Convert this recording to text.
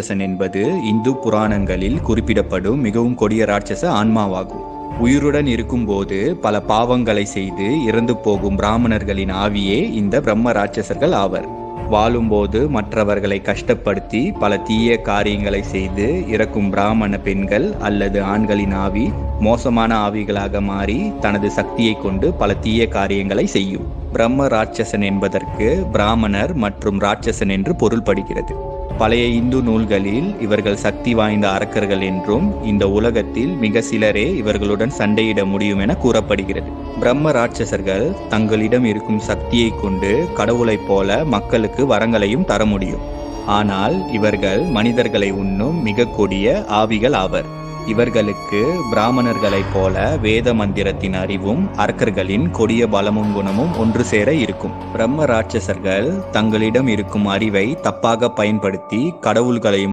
ராட்சசன் என்பது இந்து புராணங்களில் குறிப்பிடப்படும் மிகவும் கொடிய ராட்சச ஆன்மாவாகும். உயிருடன் இருக்கும்போது பல பாவங்களை செய்து இறந்து போகும் பிராமணர்களின் ஆவியே இந்த பிரம்ம ராட்சசர்கள் ஆவர். வாழும்போது மற்றவர்களை கஷ்டப்படுத்தி பல தீய காரியங்களை செய்து இறக்கும் பிராமண பெண்கள் அல்லது ஆண்களின் ஆவி மோசமான ஆவிகளாக மாறி தனது சக்தியை கொண்டு பல தீய காரியங்களை செய்யும். பிரம்ம ராட்சசன் என்பதற்கு பிராமணர் மற்றும் ராட்சசன் என்று பொருள்படுகிறது. பழைய இந்து நூல்களில் இவர்கள் சக்தி வாய்ந்த அரக்கர்கள் என்றும் இந்த உலகத்தில் மிக சிலரே இவர்களுடன் சண்டையிட முடியும் என கூறப்படுகிறது. பிரம்ம ராட்சசர்கள் தங்களிடம் இருக்கும் சக்தியை கொண்டு கடவுளைப் போல மக்களுக்கு வரங்களையும் தர முடியும். ஆனால் இவர்கள் மனிதர்களை உண்ணும் மிக கொடிய ஆவிகள் ஆவர். இவர்களுக்கு பிராமணர்களைப் போல வேத மந்திரத்தின் அறிவும் அரக்கர்களின் கொடிய பலமும் குணமும் ஒன்று சேர இருக்கும். பிரம்ம ராட்சசர்கள் தங்களிடம் இருக்கும் அறிவை தப்பாக பயன்படுத்தி கடவுள்களையும்